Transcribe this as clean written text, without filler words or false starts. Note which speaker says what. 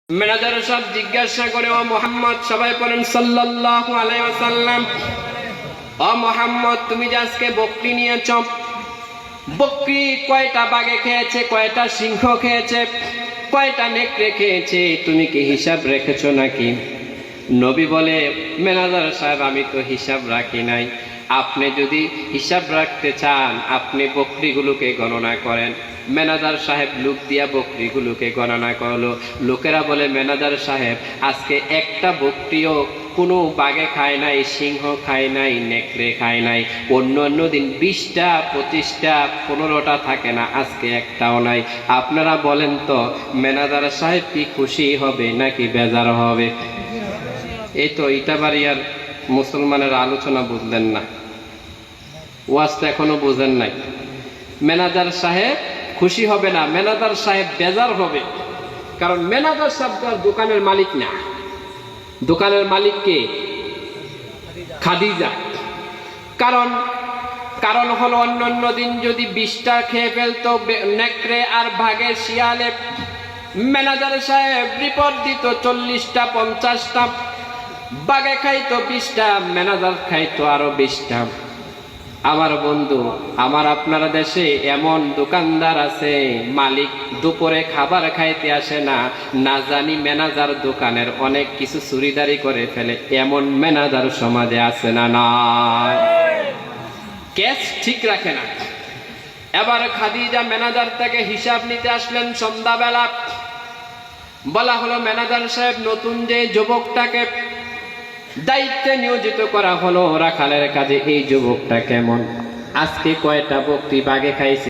Speaker 1: Manager সাহেব জিজ্ঞাসা করে, ও মুহাম্মদ, সবাই বলেন সাল্লাল্লাহু আলাইহি ওয়াসাল্লাম, ও মুহাম্মদ, তুমি যে আজকে বকরি নিয়েছ, বকরি কয়টা বাঘে খেয়েছে, কয়টা সিংহ খেয়েছে, কয়টা নেকড়ে খেয়েছে, তুমি কি হিসাব রেখেছো নাকি? নবী বলে, ম্যানেজার সাহেব, আমি তো হিসাব রাখি নাই। আপনি যদি হিসাব রাখতে চান, আপনি বকরিগুলোকে গণনা করেন। ম্যানেজার সাহেব লোক দিয়া বকরিগুলোকে গণনা করলো। লোকেরা বলে, ম্যানেজার সাহেব, আজকে একটা বকরিও কোনো বাঘে খায় নাই, সিংহ খায় নাই, নেকড়ে খায় নাই। অন্য অন্য দিন 20টা 25টা 15টা থাকে না, আজকে একটাও নাই। আপনারা বলেন তো, ম্যানেজার সাহেব কি খুশি হবে নাকি বেজার হবে? এই তো ইটাবাড়িয়ার মুসলমানের আলোচনা বুঝলেন না, ওয়াজটা এখনো বোঝেন নাই। ম্যানেজার সাহেব খুশি হবে না, ম্যানেজার সাহেব বেজার হবে। কারণ ম্যানেজার সাহেব তার দোকানের মালিক না। দোকানের মালিক কে? খাদিজা। কারণ হলো, অন্য দিন যদি 20টা খেয়ে ফেলতো নেকড়ে আর ভাগে শিয়ালে, ম্যানেজার সাহেব রিপোর্ট দিত 40টা 50টা, বাঘে খাইতো 20টা, ম্যানেজার খাইতো আরো 20টা। আমার বন্ধু, আমার আপনার দেশে এমন দোকানদার আছে, মালিক দুপুরে খাবার খাইতে আসে না, না জানি ম্যানেজার দোকানের অনেক কিছু চুরিদারি করে ফেলে। এমন ম্যানেজার সমাজে আছে না? নাই, ক্যাশ ঠিক রাখে না। এবার খাদিজা ম্যানেজার থেকে হিসাব নিতে আসলেন সন্ধ্যাবেলা। বলা হলো, ম্যানেজার সাহেব, নতুন যে যুবকটাকে দায়িত্বে নিয়োজিত করা হলো রাখালের কাজে, এই যুবকটা কেমন, আজকে কয়টা বকরি বাঘে খাইছে?